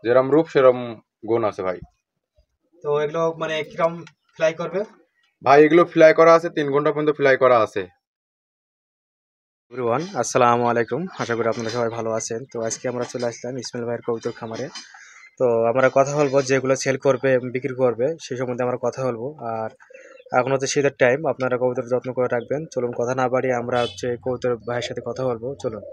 যেরকম রূপ সেরকম গুণ আছে ভাই। তো এগুলো মানে কিরকম ফ্লাই করবে ভাই? এগুলো ফ্লাই করা আছে, 3 ঘন্টা পর্যন্ত ফ্লাই করা আছে। এভরিওয়ান, আসসালামু আলাইকুম। আশা করি আপনারা সবাই ভালো আছেন। তো আজকে আমরা চলে আসলাম ইসমাইল ভাইয়ের কবুতর খামারে। তো আমরা কথা বলবো যেগুলো সেল করবে এবং বিক্রি করবে সেই সম্বন্ধে আমরা কথা বলবো। আর এখন হচ্ছে শীতের টাইম, আপনারা কবুতর যত্ন করে রাখবেন। চলুন কথা না বাড়িয়ে আমরা হচ্ছে কবুতর ভাইয়ের সাথে কথা বলবো। চলুন।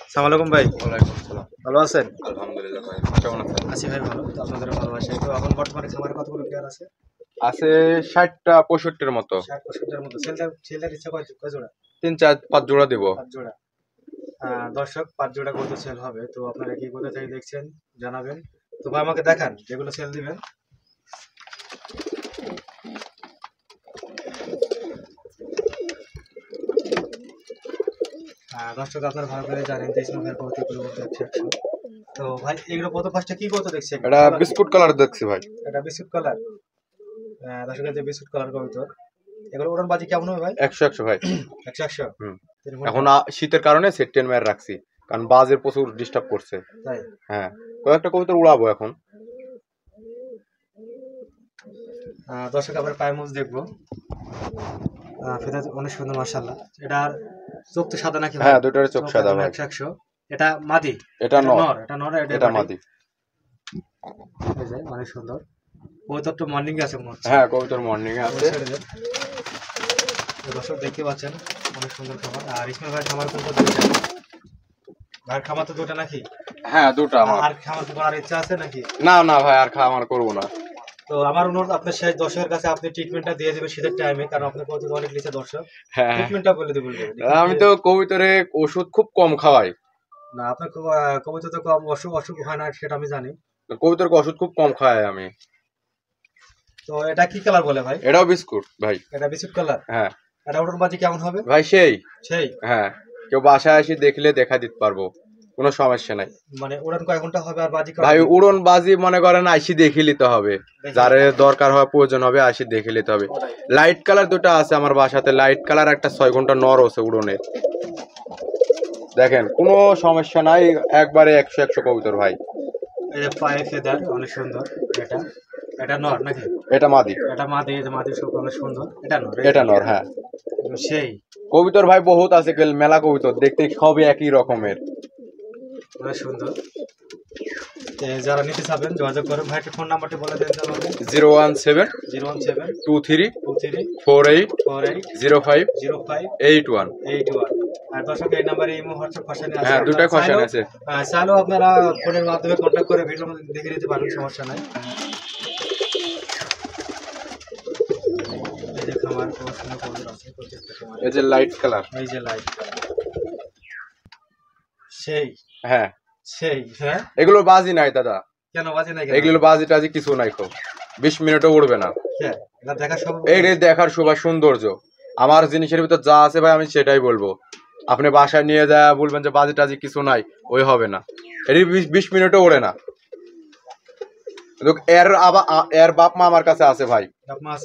আসসালামু আলাইকুম ভাই। ওয়ালাইকুম আসসালাম। ভালো আছেন? আলহামদুলিল্লাহ ভাই, কেমন আছেন? আছি ভাই, ভালো। তো আপনাদের ভালোবাসা। তো এখন বর্তমানে খামারে কতগুলো পেয়ার আছে? আছে 60টা 65টার মতো। 60-65টার মতো। সেলটার ইচ্ছা কয় জোড়া? 3 4 5 জোড়া দিব। 5 জোড়া। দর্শক 5 জোড়া কবুতর সেল হবে। তো আপনারা কি কোথা থেকে দেখছেন জানাবেন। তো ভাই আমাকে দেখান যেগুলো সেল দিবেন। দর্শক আপনারা ভালো করে জানেন যে ইসমাইল ভাইয়ের কবুতরগুলো বলতে 100। তো ভাই এগুলো কত পাঁচটা কি কত দেখছেন? এটা বিস্কুট কালার দেখছি ভাই। এটা বিস্কুট কালার। দর্শকের যে বিস্কুট কালার কবুতর, এগুলো ওড়ান বাজি কেমন হবে ভাই? 100 100 ভাই। 100 এখন শীতের কারণে সেট 10 মেয়ার রাখছি, কারণ বাজের প্রচুর ডিস্টার্ব করছে। তাই? হ্যাঁ, কয়েকটা কবুতর উড়াবো এখন। দর্শক আমরা পায়মুজ দেখবো। ফেদা অনেক সুন্দর মাশাআল্লাহ। এটার চোখ তো সাদা নাকি? হ্যাঁ, দুটোর চোখ সাদা ভাই। 100। এটা মাদি? এটা নর। এটা নর, এটা মাদি। এই যে অনেক সুন্দর। কবুতর তো মর্নিং এ আছে মনে হচ্ছে। হ্যাঁ, কবুতর মর্নিং এ আছে। দর্শক দেখতে পাচ্ছেন অনেক সুন্দর খাবার। আর ইসমাইল ভাই খামার কোনটা? দুইটা ভাই খামার তো দুটো নাকি? হ্যাঁ, দুটো আমার। আর খামার করার ইচ্ছা আছে নাকি? না না ভাই, আর খামার করব না। তো আমার অনুরোধ, আপনার শেষ দর্শকের কাছে আপনি ট্রিটমেন্টটা দিয়ে দেবেন শীতের টাইমে, কারণ আপনার কবুতর অনেক লিখে দর্শক। হ্যাঁ, ট্রিটমেন্টটা বলে দিবেন। আমি তো কবুতরে ওষুধ খুব কম খাওয়াই। না, আপনার কবুতর তো কম অসুখ হয় না সেটা আমি জানি। কবুতরকে ওষুধ খুব কম খাওয়াই আমি। তো এটা কি কালার বলে ভাই? এটাও বিস্কুট ভাই। এটা বিস্কুট কালার। হ্যাঁ। এটা উড়ন বাজি কেমন হবে ভাই? সেই। হ্যাঁ, কেউ বাসায় এসে দেখলে দেখা দিতে পারবো, কোনো সমস্যা নাই। মানে উড়ন কয় ঘন্টা হবে আর বাজি ভাই উড়ন বাজি মনে করেন আইসি দেখে নিতে হবে, যারে দরকার হয় প্রয়োজন হবে আইসি দেখে নিতে হবে। লাইট কালার দুটো আছে আমার বাসাতে, লাইট কালার একটা 6 ঘন্টা নর আছে উড়নে। দেখেন কোনো সমস্যা নাই, একবারে 100 100 কবুতর ভাই। এই যে পায়ে ফেদার অনেক সুন্দর। এটা নর নাকি? এটা মাদি। এটা মাদি। এই যে মাদি সব অনেক সুন্দর। এটা নর। এটা নর। হ্যাঁ, সেই কবুতর ভাই বহুত আছে, মেলা কবুতর দেখতে সবই একই রকমের, অনেক সুন্দর। যারা নিতে চাবেন যোগাযোগ করুন। ভাই ফোন নাম্বারটি বলে দেন আমাকে। 017 23 48 05 81। আর দর্শক এই নাম্বারে ইমো হোয়াটসঅ্যাপ খসানি আছে। হ্যাঁ, দুটো খসানি আছে। চাইলেও আপনারা ফোনের মাধ্যমে কন্ট্যাক্ট করে ভিডিও দেখে নিতে পারেন, সমস্যা নাই। এই যে খামার পড়াশোনা করে আছে প্রত্যেকটা খামার। এই যে লাইট কালার। এই যে লাইট কালার। সেই। হ্যাঁ, সেই। হ্যাঁ, এগুলো বাজি নাই দাদা। কেন বাজি নাই? এগুলো বাজি টাজি কিছু নাই, খুব 20 মিনিটও উড়বে না। এটা দেখা সব এই দেখার শোভা সৌন্দর্য আমার জিনিসের ভিতর যা আছে ভাই, আমি সেটাই বলবো। আপনি বাসায় নিয়ে যা বলবেন যে বাজি টাজি কিছু নাই, ওই হবে না। এর 20 মিনিটও ওড়ে না। এর বাপ মা আমার কাছে আছে ভাই,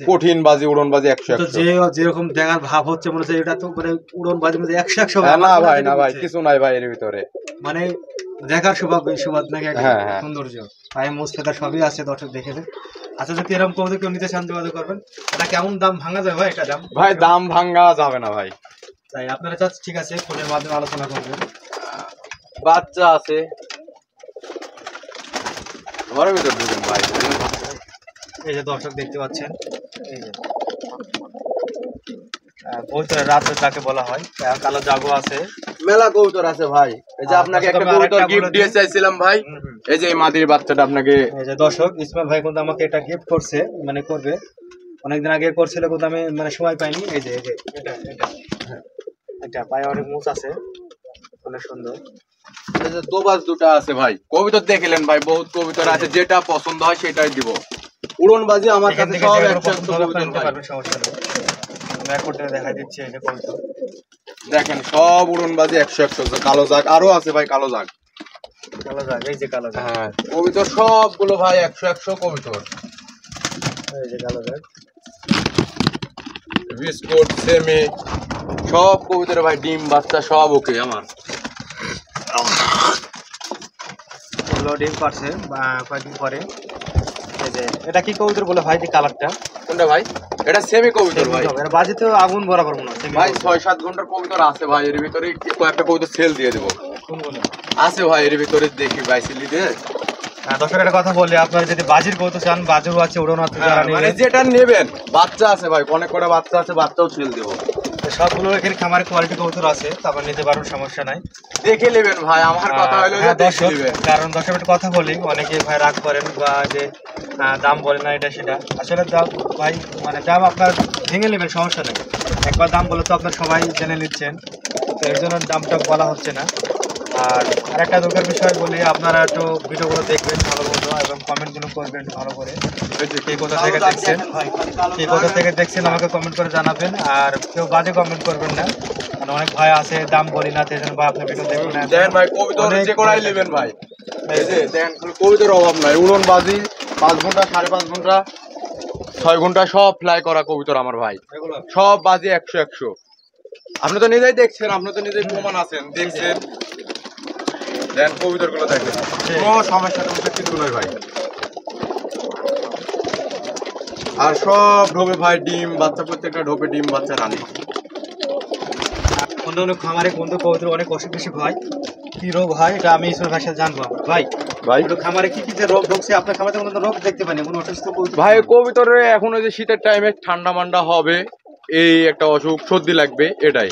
কঠিন বাজি উড়ন বাজি 100 100। যেরকম দেখার ভাব হচ্ছে মনে হচ্ছে এটা তো মানে উড়ন বাজি মধ্যে 100 100। না ভাই, না ভাই, কিছু নাই ভাই এর ভিতরে, মানে দেখার সুবাদ নাকি সৌন্দর্য। পায়ে মোজ ফেদা সবই আছে, দর্শক দেখে নেন। আচ্ছা, যদি এরকম কবুতর কেউ নিতে চান যোগাযোগ করবেন। এটা কেমন দাম ভাঙা যায় ভাই? এটা দাম ভাই দাম ভাঙা যাবে না ভাই। তাই আপনারা চাচ্ছেন, ঠিক আছে, ফোনের মাধ্যমে আলোচনা করবেন। বাচ্চা আছে ঘরের ভিতর দুজন ভাই। এই যে দর্শক দেখতে পাচ্ছেন, এই যে কবুতরের রাত যাকে বলা হয়, কালো জাগো আছে, মেলা কবুতর আছে ভাই। এই যে আপনাকে একটা কবুতর গিফট দিয়ে চাইছিলাম ভাই, এই যে এই মাদির বাচ্চাটা আপনাকে। এই যে দর্শক ইসমাইল ভাই কিন্তু আমাকে এটা গিফট করছে, মানে করবে অনেকদিন আগে করছিল, কিন্তু আমি মানে সময় পাইনি। এই যে এটা পায়ে অনেক মুছ আছে, অনেক সুন্দর। এই যে দোবাজ দুটো আছে ভাই, কবুতর দেখলেন ভাই, বহুত কবুতর আছে, যেটা পছন্দ হয় সেটাই দিব। উড়ন বাজি আমার কাছে সব 100 কবুতর ভাই, সমস্যা নেই। আমি এক কোটে দেখাই দিচ্ছি। এই যে কবুতর দেখেন সব উড়ন বাজি 100 100। কালো জাগ আরো আছে ভাই, কালো জাগ। এই যে কালো জাগ। হ্যাঁ, কবুতর সবগুলো ভাই 100 100 কবুতর। এই যে কালো জাগ, বিস্কুট সেমি সব কবুতর ভাই, ডিম বাচ্চা সব ওকে আমার। এগুলো ডিম পারছে কয়েকদিন পরে। এই যে এটা কি কবুতর বলে ভাই, যে কালারটা কোনটা ভাই? এটা সেমি কবুতর ভাই। এর বাজিতে আগুন বরাবর মনে হচ্ছে ভাই 6-7 ঘন্টার কবুতর আছে ভাই, এর ভিতরে কয়েকটা কবুতর সেল দিয়ে দেবো। কোনগুলো আছে ভাই এর ভিতরে, দেখি ভাই সিলি দিয়ে। দর্শক একটা কথা বলি, আপনারা যদি বাজির কবুতর চান, বাজিরও আছে, উড়ানো আছে, যারা মানে নেবেন যেটা নেবেন, বাচ্চা আছে ভাই, অনেক কটা বাচ্চা আছে, বাচ্চাও সেল দেবো। সবগুলো এখানে খামারের কোয়ালিটি কবুতর আছে, তারপর নিতে পারুন, সমস্যা নাই। দেখে নেবেন ভাই, আমার কথা হলো যে হ্যাঁ দেখে দর্শক, নেবেন। কারণ দর্শক একটা কথা বলি, অনেকে ভাই রাগ করেন বা যে দাম বলে না এটা সেটা, আসলে দাম ভাই মানে দাম আপনার ভেঙে নেবেন, সমস্যা নেই। একবার দাম বলে তো আপনার সবাই জেনে নিচ্ছেন, তো এর জন্য দামটা বলা হচ্ছে না। আর আরেকটা দুঃখের বিষয় বলি, আপনারা একটু ভিডিওগুলো দেখবেন ভালো মতো এবং কমেন্টগুলো করবেন ভালো করে, কে কোথা থেকে দেখছেন, কে কোথা থেকে দেখছেন আমাকে কমেন্ট করে জানাবেন। আর কেউ বাজে কমেন্ট করবেন না, মানে অনেক ভয় আছে দাম বলি না, সেজন্য বা আপনি ভিডিও দেখবেন না। দেখেন ভাই কবুতর যে করাই নেবেন ভাই, এই যে দেখেন কবুতর অভাব নাই, উড়ন বাজি 5 ঘন্টা 5.5 ঘন্টা 6 ঘন্টা সব ফ্লাই করা কবুতর আমার ভাই, সব বাজি 100-100। আপনি তো নিজেই দেখছেন, আপনি তো নিজেই প্রমাণ আছেন, দেখছেন। দেন কবুতর গুলো দেখেন, কোনো সমস্যা কিছু নয় ভাই। আর সব ঢোবে ভাই ডিম বাচ্চা, প্রত্যেকটা ঢোবে ডিম বাচ্চা রানী। অন্য অন্য খামারে বন্ধু কবুতর অনেক অসুখ বিসুখ হয়, কি রোগ হয় এটা আমি ঈশ্বর ভাষায় জানবো ভাই। ভাই একটু খামারে কি কি যে রোগ ঢুকছে আপনার খামারে, কোনো রোগ দেখতে পাইনি, কোনো অসুস্থ কবুতর? ভাই কবুতরে এখন ওই যে শীতের টাইমে ঠান্ডা মান্ডা হবে, এই একটা অসুখ, সর্দি লাগবে, এটাই।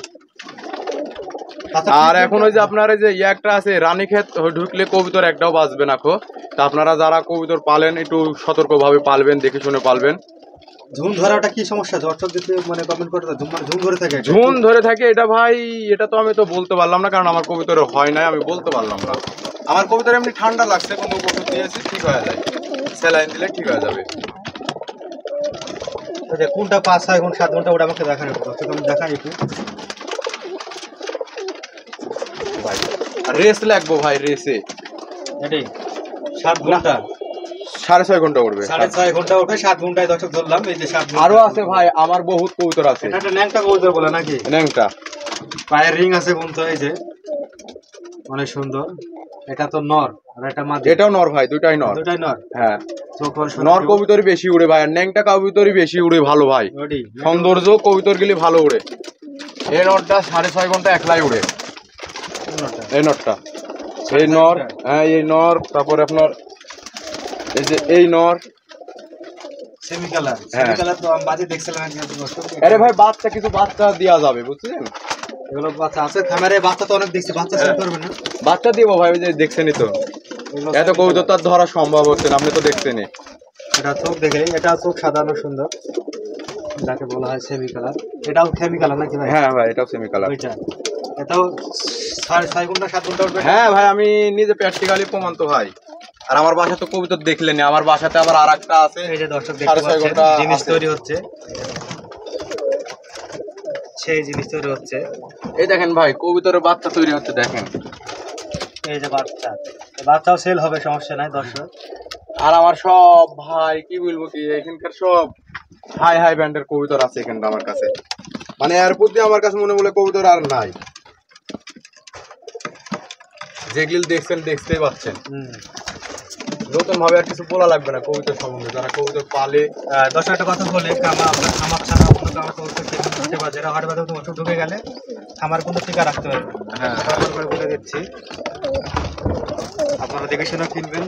আর এখন ওই যে আপনার এই যে একটা আছে রানীক্ষেত ঢুকলে কবুতর একটাও বাঁচবে না খো। তা আপনারা যারা কবুতর পালেন একটু সতর্কভাবে পালবেন, দেখে শুনে পালবেন। ঝুম ধরাটা কি সমস্যা? দর্শক যদি মানে কমেন্ট করে ঝুম মানে ঝুম ধরে থাকে, ঝুন ধরে থাকে এটা ভাই, এটা তো আমি তো বলতে পারলাম না, কারণ আমার কবুতরে হয় নাই, আমি বলতে পারলাম না। আমার কবুতর এমনি ঠান্ডা লাগছে, কোনো ওষুধ দিয়েছি, ঠিক হয়ে যায়, স্যালাইন দিলে ঠিক হয়ে যাবে। কোনটা 5-6 ঘন্টা 7 ঘন্টা ওটা আমাকে দেখান একটু, দর্শক আমি দেখাই একটু ভাই রেস লাগবো ভাই, রেসে এটাই 7 ঘন্টা 6.5 ঘন্টা উঠবে, 6.5 ঘন্টা উঠবে, 7 ঘন্টায় দর্শক ধরলাম। এই যে 7 আরো আছে ভাই, আমার বহুত কবুতর আছে। এটা একটা ন্যাংটা কবুতর বলে নাকি? ন্যাংটা পায়ের রিং আছে বন্ধু, এই যে অনেক সুন্দর। এটা তো নর আর এটা মাদি, এটাও নর ভাই, দুটাই নর। দুটাই নর। হ্যাঁ, চোখ বড় সুন্দর। নর কবুতরই বেশি উড়ে ভাই, আর ন্যাংটা কবুতরই বেশি উড়ে ভালো ভাই, ওডি সৌন্দর্য কবুতর গুলি ভালো উড়ে। এই নরটা 6.5 ঘন্টা একলাই উড়ে, এই নরটা, এই নর, হ্যাঁ এই নর। তারপরে আপনার এই যে এই নর, সেমি কালার, হ্যাঁ। সেমি কালার তো আমি বাজে দেখছিলাম একজন দর্শক। আরে ভাই বাচ্চা, কিছু বাচ্চা দেওয়া যাবে বুঝছেন, এগুলো বাচ্চা আছে খামারে, বাচ্চা তো অনেক দেখছি, বাচ্চা সেল করবে না? বাচ্চা দিব ভাই, ওই যে দেখছেনই তো, এগুলো এত কবুতর তো আর ধরা সম্ভব হচ্ছে না, আপনি তো দেখছেনই। এটা চোখ দেখে, এটা চোখ সাধারণ সুন্দর, যাকে বলা হয় সেমি কালার। এটাও সেমি কালার নাকি ভাই? হ্যাঁ ভাই এটাও সেমি কালার। ওইটা এটাও 6.5 ঘন্টা 7 ঘন্টা উঠবে। হ্যাঁ ভাই আমি নিজে প্র্যাকটিক্যালি প্রমাণ তো ভাই। আর আমার বাসা তো কবুতর দেখলেনি, আমার বাসাতে আবার আরেকটা আছে, এই যে দর্শক দেখতে 6.5 পাচ্ছেন ঘন্টা জিনিস আছে। তৈরি হচ্ছে, সেই জিনিস তৈরি হচ্ছে। এই দেখেন ভাই কবুতরের বাচ্চা তৈরি হচ্ছে, দেখেন। এই যে বাচ্চা, এই বাচ্চাও সেল হবে, সমস্যা নাই দর্শক। আর আমার সব ভাই কি বলবো কি, এখানকার সব হাই হাই ব্যান্ডের কবুতর আছে এখানটা আমার কাছে, মানে এর প্রতি আমার কাছে মনে বলে কবুতর আর নাই। যেগুলি দেখছেন দেখতেই পাচ্ছেন, নতুন ভাবে আর কিছু বলা লাগবে না কবুতর সম্বন্ধে, যারা কবুতর পালে। দর্শক একটা কথা বলে, আপনার খামার ছাড়া অন্য কারো কবুতর কিনতে পারে, যারা হাট বাজারে ওষুধ ঢুকে গেলে খামার কিন্তু টিকা রাখতে হবে। হ্যাঁ বারবার করে বলে দিচ্ছি, আপনারা দেখে শুনেও কিনবেন।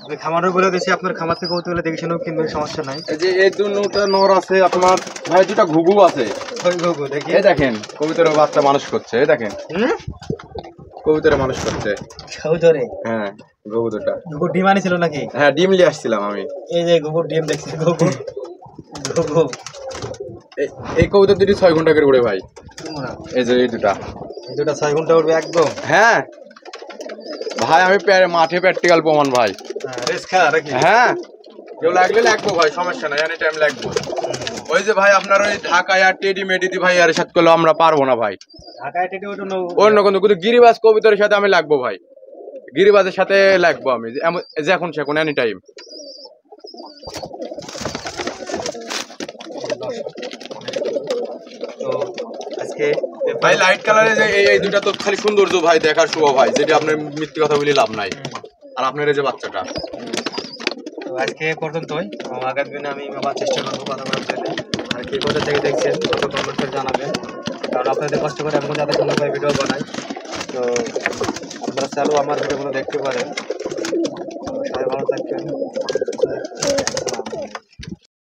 আমি খামারও বলে দিচ্ছি, আপনার খামার থেকে কবুতর দেখে শুনেও কিনবেন, সমস্যা নাই। এই যে এই দুটা নর আছে আপনার ভাই, দুটা ঘুঘু আছে, ওই গো দেখি, এই দেখেন কবুতরের বাচ্চা মানুষ করছে, এই দেখেন কবুতরে মানুষ করছে। কবুতরে হ্যাঁ ঘুঘু দুটা। ঘুঘুর ডিম আনিছিল নাকি? হ্যাঁ ডিম নিয়ে আসছিলাম আমি। এই যে ঘুঘুর ডিম দেখছি, ঘুঘু ঘুঘু। এই কবুতর দুটি 6 ঘন্টা করে উড়ে ভাই, এই যে এই দুটা, এই দুটা 6 ঘন্টা উঠবে একদম। হ্যাঁ ভাই আমি মাঠে প্র্যাকটিক্যাল প্রমাণ ভাই। রেস খেলা নাকি? হ্যাঁ কেউ লাগলে লাগবো ভাই, সমস্যা নাই, এনি টাইম লাগবো। ওই যে ভাই আপনার ওই ঢাকায় আর টেডি মেডিদি ভাই আর সাথে করলে আমরা পারবো না ভাই, ঢাকায় টেটে ওটা অন্য কোনো কিন্তু গিরিবাজ কবুতরের সাথে আমি লাগবো ভাই, গিরিবাজের সাথে লাগবো আমি, যখন সেখন এনি টাইম। তো আজকে ভাই লাইট কালারে যে এই দুটা তো খালি সৌন্দর্য ভাই, দেখার শুভ ভাই, যেটা আপনার মিথ্যে কথা বলি লাভ নাই। আর আপনার এই যে বাচ্চাটা। তো আজকে পর্যন্তই। আগামী দিনে আমি আবার চেষ্টা করবো কথা বলার জন্য। আর কে কোথা থেকে দেখছেন কত কমেন্ট করে জানাবেন, কারণ আপনাদের কষ্ট করে আমি যাতে সুন্দর করে ভিডিও বানাই, তো আপনারা চালু আমার ভিডিওগুলো দেখতে পারেন। সবাই ভালো থাকবেন।